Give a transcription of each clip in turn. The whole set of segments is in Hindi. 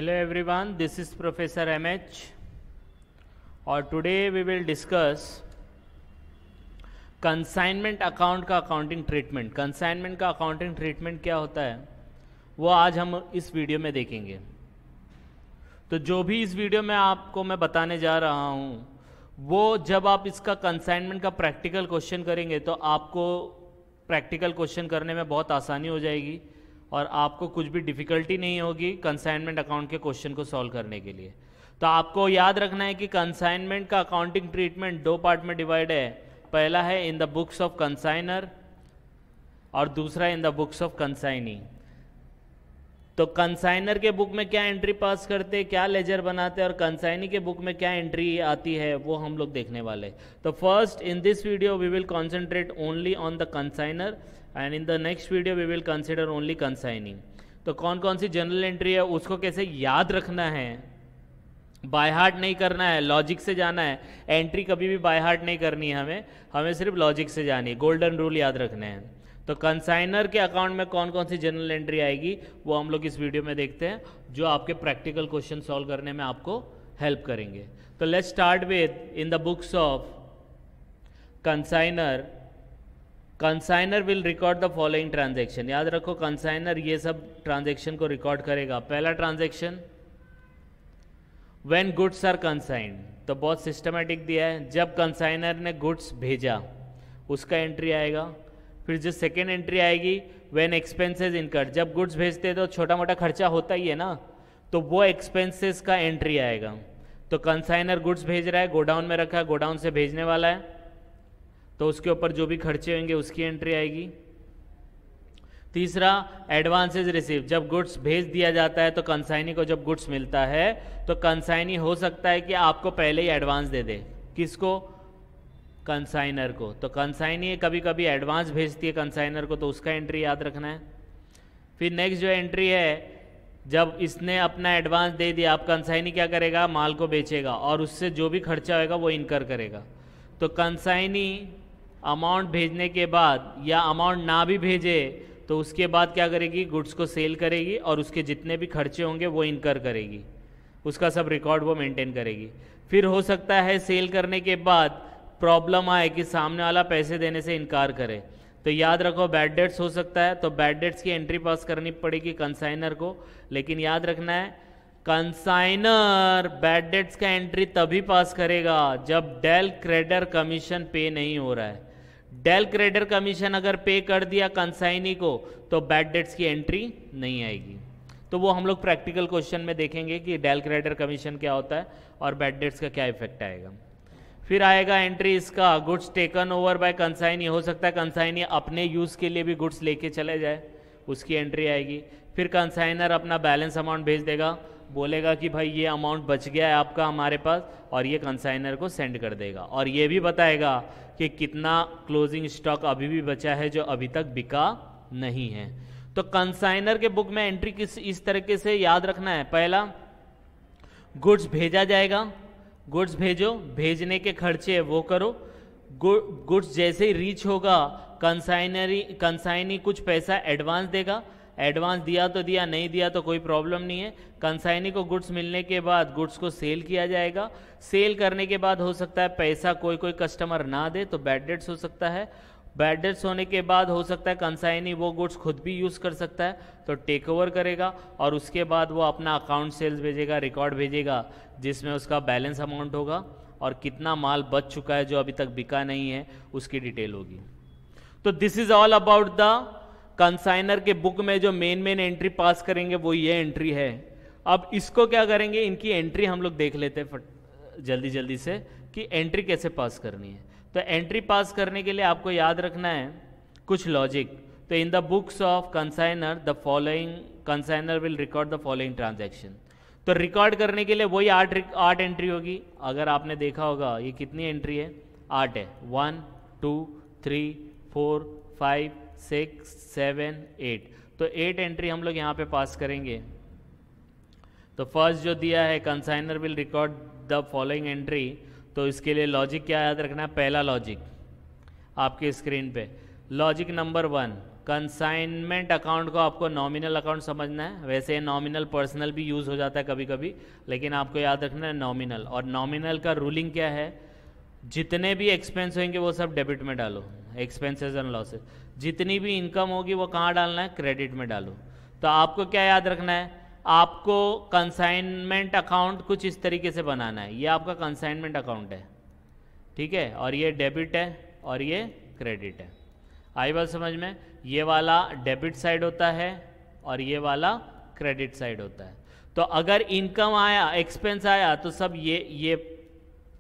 Hello everyone, this is Professor MH और today we will discuss consignment account का अकाउंटिंग ट्रीटमेंट। कंसाइनमेंट का अकाउंटिंग ट्रीटमेंट क्या होता है वो आज हम इस वीडियो में देखेंगे। तो जो भी इस वीडियो में आपको मैं बताने जा रहा हूँ वो जब आप इसका कंसाइनमेंट का प्रैक्टिकल क्वेश्चन करेंगे तो आपको प्रैक्टिकल क्वेश्चन करने में बहुत आसानी हो जाएगी और आपको कुछ भी डिफ़िकल्टी नहीं होगी कंसाइनमेंट अकाउंट के क्वेश्चन को सॉल्व करने के लिए। तो आपको याद रखना है कि कंसाइनमेंट का अकाउंटिंग ट्रीटमेंट दो पार्ट में डिवाइड है। पहला है in the books of consignor और दूसरा in the books of consignee. तो कंसाइनर के बुक में क्या एंट्री पास करते, क्या लेजर बनाते और कंसाइनी के बुक में क्या एंट्री आती है वो हम लोग देखने वाले। तो first in this video we will concentrate only on the consignor and in the next video we will consider only consignee. तो कौन कौन सी जनरल एंट्री है उसको कैसे याद रखना है, बाय हार्ट नहीं करना है, लॉजिक से जाना है। एंट्री कभी भी बाय हार्ट नहीं करनी है, हमें सिर्फ लॉजिक से जानी है। गोल्डन रूल याद रखने हैं। तो कंसाइनर के अकाउंट में कौन कौन सी जनरल एंट्री आएगी वो हम लोग इस वीडियो में देखते हैं, जो आपके प्रैक्टिकल क्वेश्चन सॉल्व करने में आपको हेल्प करेंगे। तो let's start with in the books of consignor. Consignor will record the following transaction. याद रखो कंसाइनर ये सब ट्रांजेक्शन को रिकॉर्ड करेगा। पहला ट्रांजेक्शन व्हेन गुड्स आर कंसाइंड, तो बहुत सिस्टमेटिक दिया है। जब कंसाइनर ने गुड्स भेजा उसका एंट्री आएगा। फिर जो सेकेंड एंट्री आएगी व्हेन एक्सपेंसेस इनकर्ड, जब गुड्स भेजते हैं तो छोटा मोटा खर्चा होता ही है ना, तो वो एक्सपेंसेस का एंट्री आएगा। तो कंसाइनर गुड्स भेज रहा है, गोडाउन में रखा है, गोडाउन से भेजने वाला है, तो उसके ऊपर जो भी खर्चे होंगे उसकी एंट्री आएगी। तीसरा एडवांसेज रिसीव, जब गुड्स भेज दिया जाता है तो कंसाइनी को जब गुड्स मिलता है तो कंसाइनी हो सकता है कि आपको पहले ही एडवांस दे दे। किसको? कंसाइनर को। तो कंसाइनी कभी कभी एडवांस भेजती है कंसाइनर को, तो उसका एंट्री याद रखना है। फिर नेक्स्ट जो एंट्री है, जब इसने अपना एडवांस दे दिया, अब कंसाइनी क्या करेगा? माल को बेचेगा और उससे जो भी खर्चा होगा वो इनकर करेगा। तो कंसाइनी अमाउंट भेजने के बाद या अमाउंट ना भी भेजे तो उसके बाद क्या करेगी? गुड्स को सेल करेगी और उसके जितने भी खर्चे होंगे वो इनकर करेगी, उसका सब रिकॉर्ड वो मेंटेन करेगी। फिर हो सकता है सेल करने के बाद प्रॉब्लम आए कि सामने वाला पैसे देने से इनकार करे, तो याद रखो बैड डेट्स हो सकता है, तो बैड डेट्स की एंट्री पास करनी पड़ेगी कंसाइनर को। लेकिन याद रखना है कंसाइनर बैड डेट्स का एंट्री तभी पास करेगा जब डेल क्रेडिटर कमीशन पे नहीं हो रहा है। डेल क्रेडिटर कमीशन अगर पे कर दिया कंसाइनी को तो बैड डेट्स की एंट्री नहीं आएगी। तो वो हम लोग प्रैक्टिकल क्वेश्चन में देखेंगे कि डेल क्रेडिटर कमीशन क्या होता है और बैड डेट्स का क्या इफेक्ट आएगा। फिर आएगा एंट्री इसका goods taken over by consignee. हो सकता है कंसाइनी अपने यूज़ के लिए भी गुड्स लेके चले जाए, उसकी एंट्री आएगी। फिर कंसाइनर अपना बैलेंस अमाउंट भेज देगा, बोलेगा कि भाई ये अमाउंट बच गया है आपका हमारे पास, और ये कंसाइनर को सेंड कर देगा और ये भी बताएगा कि कितना क्लोजिंग स्टॉक अभी भी बचा है जो अभी तक बिका नहीं है। तो कंसाइनर के बुक में एंट्री किस इस तरीके से याद रखना है। पहला, गुड्स भेजा जाएगा, गुड्स भेजो, भेजने के खर्चे वो करो। गुड्स जैसे ही रीच होगा कंसाइनी कुछ पैसा एडवांस देगा। एडवांस दिया तो दिया, नहीं दिया तो कोई प्रॉब्लम नहीं है। कंसाइनी को गुड्स मिलने के बाद गुड्स को सेल किया जाएगा। सेल करने के बाद हो सकता है पैसा कोई कोई कस्टमर ना दे तो बैड डेट्स हो सकता है। बैड डेट्स होने के बाद हो सकता है कंसाइनी वो गुड्स खुद भी यूज़ कर सकता है तो टेक ओवर करेगा और उसके बाद वो अपना अकाउंट सेल्स भेजेगा, रिकॉर्ड भेजेगा जिसमें उसका बैलेंस अमाउंट होगा और कितना माल बच चुका है जो अभी तक बिका नहीं है उसकी डिटेल होगी। तो this is all about the consignor के बुक में जो मेन एंट्री पास करेंगे वो ये एंट्री है। अब इसको क्या करेंगे, इनकी एंट्री हम लोग देख लेते हैं जल्दी जल्दी से कि एंट्री कैसे पास करनी है। तो एंट्री पास करने के लिए आपको याद रखना है कुछ लॉजिक। तो in the books of consignor the following consignor will record the following transaction. तो रिकॉर्ड करने के लिए वही आठ एंट्री होगी। अगर आपने देखा होगा ये कितनी एंट्री है? 8 है। 1 2 3 4 5 6 7 8। तो 8 एंट्री हम लोग यहाँ पे पास करेंगे। तो फर्स्ट जो दिया है consignor will record the following entry, तो इसके लिए लॉजिक क्या याद रखना है? पहला लॉजिक आपके स्क्रीन पे, लॉजिक नंबर 1, कंसाइनमेंट अकाउंट को आपको नॉमिनल अकाउंट समझना है। वैसे नॉमिनल पर्सनल भी यूज़ हो जाता है कभी कभी, लेकिन आपको याद रखना है नॉमिनल। और नॉमिनल का रूलिंग क्या है, जितने भी एक्सपेंस होंगे वो सब डेबिट में डालो, एक्सपेंसेस एंड लॉसेस। जितनी भी इनकम होगी वो कहाँ डालना है, क्रेडिट में डालो। तो आपको क्या याद रखना है, आपको कंसाइनमेंट अकाउंट कुछ इस तरीके से बनाना है। ये आपका कंसाइनमेंट अकाउंट है, ठीक है, और ये डेबिट है और ये क्रेडिट है। आई बात समझ में? ये वाला डेबिट साइड होता है और ये वाला क्रेडिट साइड होता है। तो अगर इनकम आया, एक्सपेंस आया, तो सब ये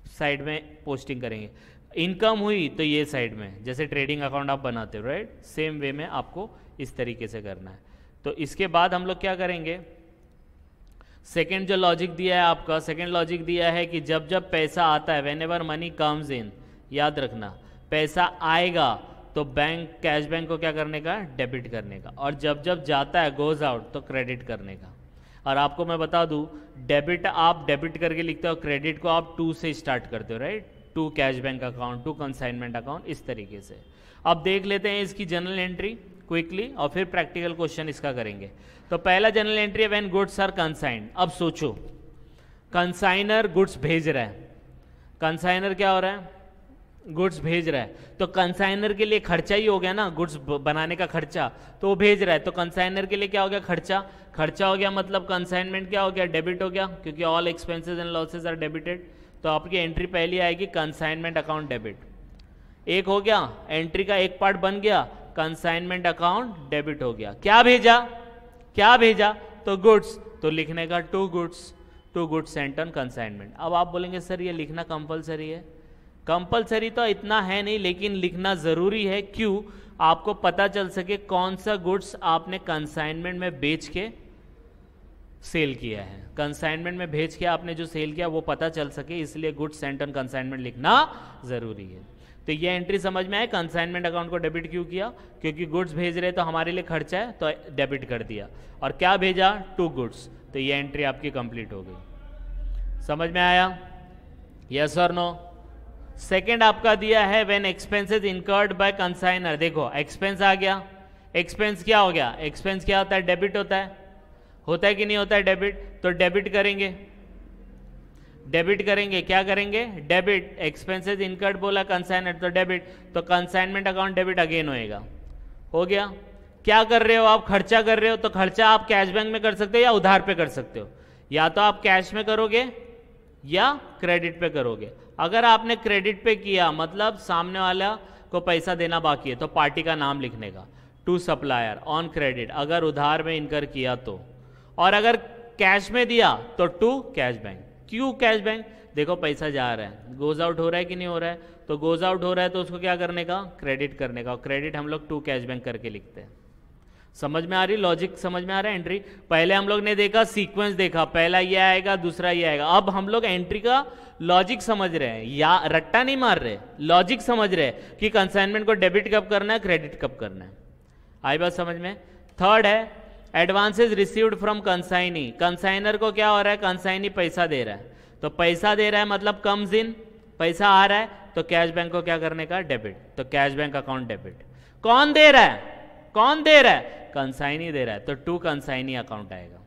साइड में पोस्टिंग करेंगे। इनकम हुई तो ये साइड में, जैसे ट्रेडिंग अकाउंट आप बनाते हो, राइट, सेम वे में आपको इस तरीके से करना है। तो इसके बाद हम लोग क्या करेंगे, सेकेंड जो लॉजिक दिया है आपका, सेकेंड लॉजिक दिया है कि जब जब पैसा आता है, when ever money comes in, याद रखना पैसा आएगा तो बैंक, कैश बैंक को क्या करने का, डेबिट करने का, और जब जब जाता है, गोज आउट, तो क्रेडिट करने का। और आपको मैं बता दूं, डेबिट आप डेबिट करके लिखते हो, क्रेडिट को आप टू से स्टार्ट करते हो, right, to cash bank account, to consignment account, इस तरीके से। अब देख लेते हैं इसकी जनरल एंट्री क्विकली और फिर प्रैक्टिकल क्वेश्चन इसका करेंगे। तो पहला जनरल एंट्री है व्हेन गुड्स आर कंसाइन्ड। अब सोचो, कंसाइनर गुड्स भेज रहा है, कंसाइनर क्या हो रहा है, गुड्स भेज रहा है, तो कंसाइनर के लिए खर्चा ही हो गया ना, गुड्स बनाने का खर्चा, तो वो भेज रहा है, तो कंसाइनर के लिए क्या हो गया, खर्चा, खर्चा हो गया, मतलब कंसाइनमेंट क्या हो गया, डेबिट हो गया, क्योंकि all expenses and losses are debited. तो आपकी एंट्री पहली आएगी कंसाइनमेंट अकाउंट डेबिट। एक हो गया, एंट्री का एक पार्ट बन गया, कंसाइनमेंट अकाउंट डेबिट हो गया। क्या भेजा, क्या भेजा, तो गुड्स, तो लिखने का to goods sent on consignment. अब आप बोलेंगे सर ये लिखना कंपलसरी है। कंपलसरी तो इतना है नहीं, लेकिन लिखना जरूरी है। क्यों, आपको पता चल सके कौन सा गुड्स आपने कंसाइनमेंट में बेच के सेल किया है, कंसाइनमेंट में भेज के आपने जो सेल किया वो पता चल सके, इसलिए गुड्स सेंट ऑन कंसाइनमेंट लिखना जरूरी है। तो ये एंट्री समझ में आए, कंसाइनमेंट अकाउंट को डेबिट क्यों किया, क्योंकि गुड्स भेज रहे तो हमारे लिए खर्चा है, तो डेबिट कर दिया। और क्या भेजा, टू गुड्स, तो ये एंट्री आपकी कंप्लीट हो गई। समझ में आया, यस और नो? सेकेंड आपका दिया है when expenses incurred by consignor. देखो एक्सपेंस आ गया, एक्सपेंस क्या हो गया, एक्सपेंस क्या होता है, डेबिट होता है कि नहीं होता है, डेबिट, तो डेबिट करेंगे, डेबिट करेंगे, क्या करेंगे, डेबिट, एक्सपेंसेस इनकर्ड बोला कंसाइनर, तो डेबिट, तो कंसाइनमेंट अकाउंट डेबिट अगेन होएगा, हो गया। क्या कर रहे हो आप, खर्चा कर रहे हो, तो खर्चा आप कैश बैंक में कर सकते हो या उधार पे कर सकते हो, या तो आप कैश में करोगे या क्रेडिट पे करोगे। अगर आपने क्रेडिट पे किया, मतलब सामने वाला को पैसा देना बाकी है, तो पार्टी का नाम लिखने का, टू सप्लायर ऑन क्रेडिट, अगर उधार में इनकर किया तो, और अगर कैश में दिया तो टू कैश बैंक। क्यों कैश बैंक, देखो पैसा जा रहा है, गोज आउट हो रहा है कि नहीं हो रहा है, तो गोज आउट हो रहा है तो उसको क्या करने का, क्रेडिट करने का, और क्रेडिट हम लोग टू कैश बैंक करके लिखते हैं। समझ में आ रही लॉजिक, समझ में आ रहा है एंट्री? पहले हम लोग ने देखा सीक्वेंस देखा, पहला ये आएगा दूसरा ये आएगा, अब हम लोग एंट्री का लॉजिक समझ रहे हैं, या रट्टा नहीं मार रहे, लॉजिक समझ रहे हैं कि कंसाइनमेंट को डेबिट कब करना है, क्रेडिट कब करना है। आई बात समझ में? थर्ड है advances received from consignee. Consignor को क्या हो रहा है, कंसाइनी पैसा दे रहा है, तो पैसा दे रहा है मतलब कम्स इन, पैसा आ रहा है, तो कैश बैंक को क्या करने का, डेबिट, तो कैश बैंक अकाउंट डेबिट। कौन दे रहा है, कौन दे रहा है, कंसाइनी दे रहा है, तो टू कंसाइनी अकाउंट आएगा।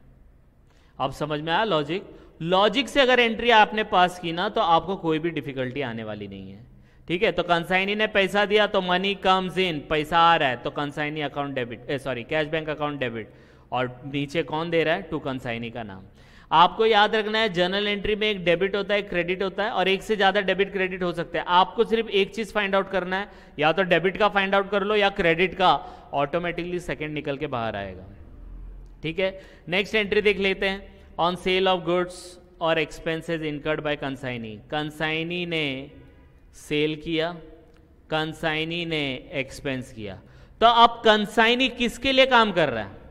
अब समझ में आया लॉजिक? लॉजिक से अगर एंट्री आपने पास की ना, तो आपको कोई भी डिफिकल्टी आने वाली नहीं है, ठीक है। तो कंसाइनी ने पैसा दिया तो मनी कम्स इन, पैसा आ रहा है, तो consignee account debit, sorry cash bank account debit, और नीचे कौन दे रहा है, टू कंसाइनी का नाम। आपको याद रखना है जनरल एंट्री में एक डेबिट होता है, क्रेडिट होता है, और एक से ज्यादा डेबिट क्रेडिट हो सकते हैं। आपको सिर्फ एक चीज फाइंड आउट करना है, या तो डेबिट का फाइंड आउट कर लो या क्रेडिट का, ऑटोमेटिकली सेकंड निकल के बाहर आएगा, ठीक है। नेक्स्ट एंट्री देख लेते हैं, ऑन सेल ऑफ गुड्स और expenses incurred bye consignee. Consignee ने सेल किया, कंसाइनी ने एक्सपेंस किया, तो अब कंसाइनी किसके लिए काम कर रहा है,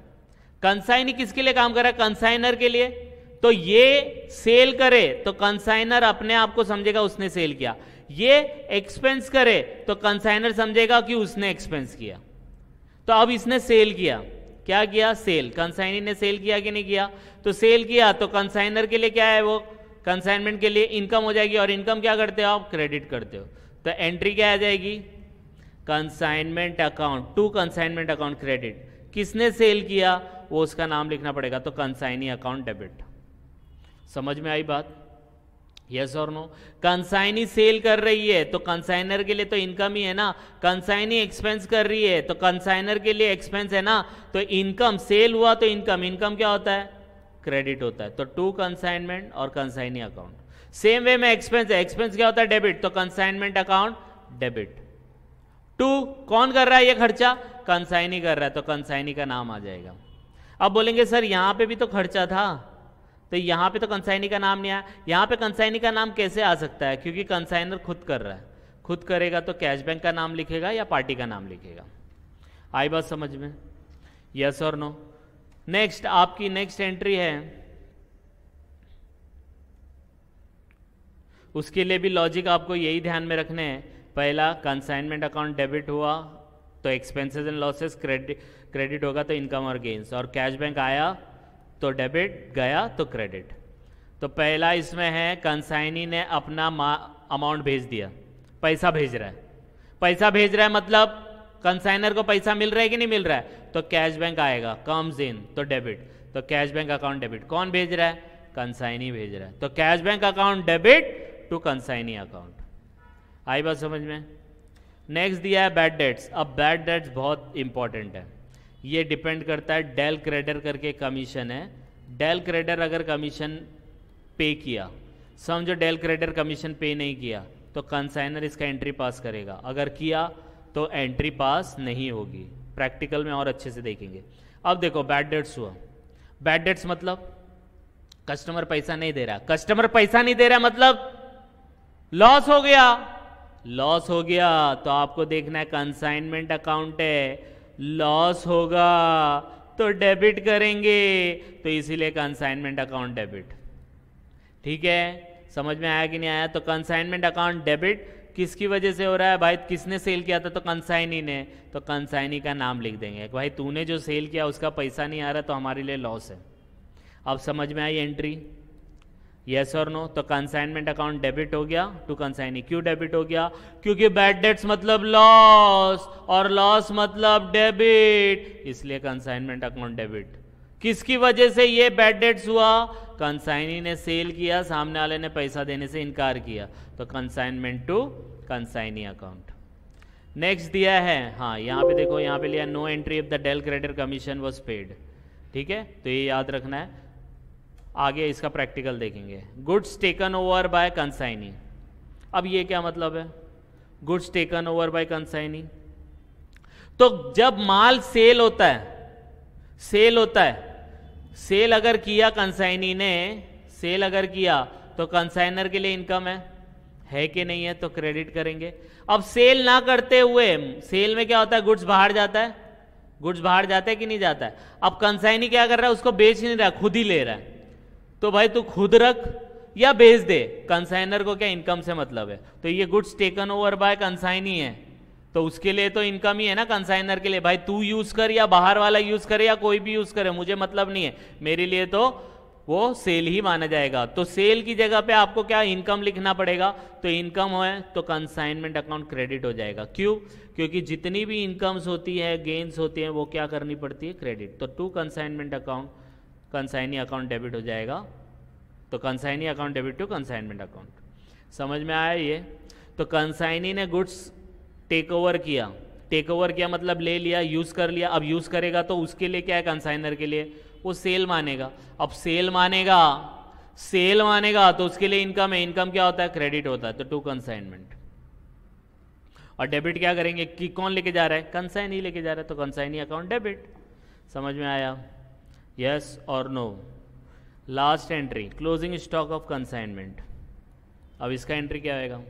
कंसाइनी किसके लिए काम कर रहा है, कंसाइनर के लिए। तो ये सेल करे तो कंसाइनर अपने आप को समझेगा उसने सेल किया, ये एक्सपेंस करे तो कंसाइनर समझेगा कि उसने एक्सपेंस किया। तो अब इसने सेल किया, क्या किया, सेल, कंसाइनी ने सेल किया कि नहीं किया, तो सेल किया, तो कंसाइनर के लिए क्या है, वो कंसाइनमेंट के लिए इनकम हो जाएगी, और इनकम क्या करते हो आप, क्रेडिट करते हो। तो एंट्री क्या आ जाएगी, consignment account to consignment account credit, किसने सेल किया वो उसका नाम लिखना पड़ेगा, तो कंसाइनी अकाउंट डेबिट। समझ में आई बात? यस और नो? कंसाइनी सेल कर रही है तो कंसाइनर के लिए तो इनकम ही है ना, कंसाइनी एक्सपेंस कर रही है तो कंसाइनर के लिए एक्सपेंस है ना, तो इनकम, सेल हुआ तो इनकम, इनकम क्या होता है? क्रेडिट होता है। तो टू कंसाइनमेंट और कंसाइनी अकाउंट। सेम वे में एक्सपेंस है, एक्सपेंस क्या होता है? डेबिट, तो कंसाइनमेंट अकाउंट डेबिट। टू कौन कर रहा है ये खर्चा? कंसाइनी कर रहा है, तो कंसाइनी का नाम आ जाएगा। अब बोलेंगे सर यहां पे भी तो खर्चा था, तो यहां पे तो कंसाइनी का नाम नहीं आया। यहां पे कंसाइनी का नाम कैसे आ सकता है? क्योंकि कंसाइनर खुद कर रहा है, खुद करेगा तो कैश बैंक का नाम लिखेगा या पार्टी का नाम लिखेगा। आई बात समझ में? यस और नो? नेक्स्ट, आपकी नेक्स्ट एंट्री है, उसके लिए भी लॉजिक आपको यही ध्यान में रखने हैं। पहला, कंसाइनमेंट अकाउंट डेबिट हुआ तो एक्सपेंसेस एंड लॉसेस क्रेडिट होगा तो इनकम और गेन्स, और कैश बैंक आया तो डेबिट, गया तो क्रेडिट। तो पहला इसमें है कंसाइनी ने अपना अमाउंट भेज दिया, पैसा भेज रहा है, पैसा भेज रहा है मतलब कंसाइनर को पैसा मिल रहा है कि नहीं मिल रहा है, तो कैश बैंक आएगा, कम्स इन तो डेबिट, तो कैश बैंक अकाउंट डेबिट। कौन भेज रहा है? कंसाइनी भेज रहा है, तो cash bank account debit to consignee account. आई बात समझ में? नेक्स्ट दिया है बैड डेट्स। अब बैड डेट्स बहुत इंपॉर्टेंट है, ये डिपेंड करता है, डेल क्रेडर करके कमीशन है, डेल क्रेडर अगर कमीशन पे किया, समझो डेल क्रेडर कमीशन पे नहीं किया तो कंसाइनर इसका एंट्री पास करेगा, अगर किया तो एंट्री पास नहीं होगी। प्रैक्टिकल में और अच्छे से देखेंगे। अब देखो बैड डेट्स हुआ, बैड डेट्स मतलब कस्टमर पैसा नहीं दे रहा, कस्टमर पैसा नहीं दे रहा मतलब लॉस हो गया, लॉस हो गया तो आपको देखना है कंसाइनमेंट अकाउंट है, लॉस होगा तो डेबिट करेंगे, तो इसीलिए कंसाइनमेंट अकाउंट डेबिट। ठीक है, समझ में आया कि नहीं आया? तो कंसाइनमेंट अकाउंट डेबिट किसकी वजह से हो रहा है? भाई किसने सेल किया था? तो कंसाइनी ने, तो कंसाइनी का नाम लिख देंगे, भाई तूने जो सेल किया उसका पैसा नहीं आ रहा तो हमारे लिए लॉस है। अब समझ में आई एंट्री? यस और नो? तो कंसाइनमेंट अकाउंट डेबिट हो गया टू कंसाइनी। क्यों डेबिट हो गया? क्योंकि बैड डेट्स मतलब लॉस और लॉस मतलब डेबिट, इसलिए कंसाइनमेंट अकाउंट डेबिट। किसकी वजह से ये बैड डेट्स हुआ? कंसाइनी ने सेल किया, सामने वाले ने पैसा देने से इनकार किया, तो consignment to consignee account. Next दिया है, हाँ यहाँ पे देखो, यहाँ पे लिया no entry if the del credere commission was paid. ठीक है, तो ये याद रखना है, आगे इसका प्रैक्टिकल देखेंगे। Goods taken over by consignee. अब ये क्या मतलब है? Goods taken over by consignee, तो जब माल सेल होता है, सेल होता है, सेल अगर किया कंसाइनी ने, सेल अगर किया तो कंसाइनर के लिए इनकम है कि नहीं है? तो क्रेडिट करेंगे। अब सेल ना करते हुए, सेल में क्या होता है? गुड्स बाहर जाता है, गुड्स बाहर जाता है कि नहीं जाता है? अब कंसाइनी क्या कर रहा है? उसको बेच नहीं रहा, खुद ही ले रहा है, तो भाई तू खुद रख या बेच दे, कंसाइनर को क्या इनकम से मतलब है? तो ये goods taken over by consignee है, तो उसके लिए तो इनकम ही है ना कंसाइनर के लिए। भाई तू यूज कर या बाहर वाला यूज करे या कोई भी यूज करे, मुझे मतलब नहीं है, मेरे लिए तो वो सेल ही माना जाएगा। तो सेल की जगह पे आपको क्या इनकम लिखना पड़ेगा? तो इनकम है तो कंसाइनमेंट अकाउंट क्रेडिट हो जाएगा। क्यों? क्योंकि जितनी भी इनकम्स होती है, गेन्स होती हैं, वो क्या करनी पड़ती है? क्रेडिट। तो to consignment account consignee account debit हो जाएगा, तो consignee account debit to consignment account. समझ में आया ये? तो कंसाइनी ने गुड्स टेक ओवर किया, टेक ओवर किया मतलब ले लिया, यूज कर लिया। अब यूज करेगा तो उसके लिए क्या है? कंसाइनर के लिए वो सेल मानेगा। अब सेल मानेगा, सेल मानेगा तो उसके लिए इनकम है, इनकम क्या होता है? क्रेडिट होता है, तो टू कंसाइनमेंट। और डेबिट क्या करेंगे कि कौन लेके जा रहा है? कंसाइनी लेके जा रहा है, तो कंसाइनी अकाउंट डेबिट। समझ में आया? यस और no? Last entry, closing stock of consignment. अब इसका एंट्री क्या आएगा?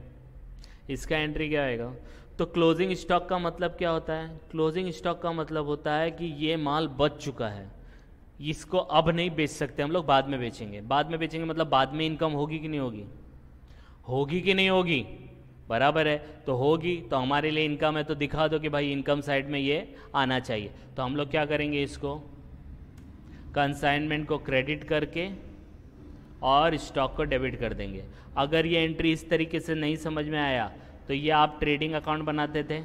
इसका एंट्री क्या आएगा? तो क्लोजिंग स्टॉक का मतलब क्या होता है? क्लोजिंग स्टॉक का मतलब होता है कि ये माल बच चुका है, इसको अब नहीं बेच सकते हम लोग, बाद में बेचेंगे। बाद में बेचेंगे मतलब बाद में इनकम होगी कि नहीं होगी? होगी कि नहीं होगी? बराबर है, तो होगी तो हमारे लिए इनकम है, तो दिखा दो कि भाई इनकम साइड में ये आना चाहिए। तो हम लोग क्या करेंगे? इसको कंसाइनमेंट को क्रेडिट करके और स्टॉक को डेबिट कर देंगे। अगर ये एंट्री इस तरीके से नहीं समझ में आया तो ये आप ट्रेडिंग अकाउंट बनाते थे,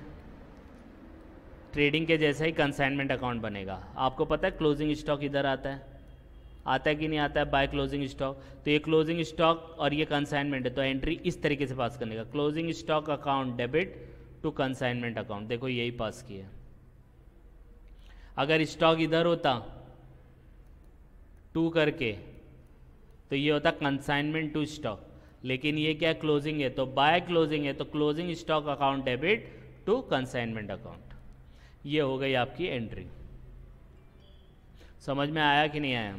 ट्रेडिंग के जैसा ही कंसाइनमेंट अकाउंट बनेगा। आपको पता है क्लोजिंग स्टॉक इधर आता है कि नहीं आता है, बाय क्लोजिंग स्टॉक। तो ये क्लोजिंग स्टॉक और ये कंसाइनमेंट है, तो एंट्री इस तरीके से पास करने का, closing stock account debit to consignment account. देखो यही पास किया। अगर स्टॉक इधर होता 2 करके तो ये होता कंसाइनमेंट टू स्टॉक, लेकिन ये क्या क्लोजिंग है, तो बाय क्लोजिंग है, तो closing stock account debit to consignment account. ये हो गई आपकी एंट्री। समझ में आया कि नहीं आया?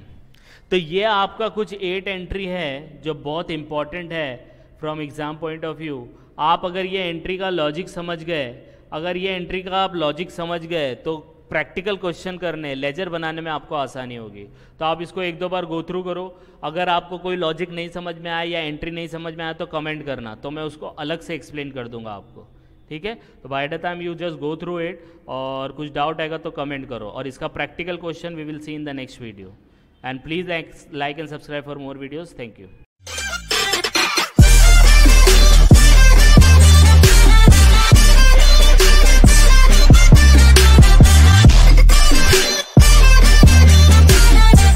तो ये आपका कुछ 8 एंट्री है जो बहुत इंपॉर्टेंट है from exam point of view. आप अगर ये एंट्री का लॉजिक समझ गए, अगर ये एंट्री का आप लॉजिक समझ गए तो प्रैक्टिकल क्वेश्चन करने, लेजर बनाने में आपको आसानी होगी। तो आप इसको 1-2 बार गो थ्रू करो। अगर आपको कोई लॉजिक नहीं समझ में आया या एंट्री नहीं समझ में आया तो कमेंट करना, तो मैं उसको अलग से एक्सप्लेन कर दूंगा आपको, ठीक है? तो by the time you just go through it, और कुछ डाउट आएगा तो कमेंट करो, और इसका practical question we will see in the next video. And please like and subscribe for more videos. Thank you.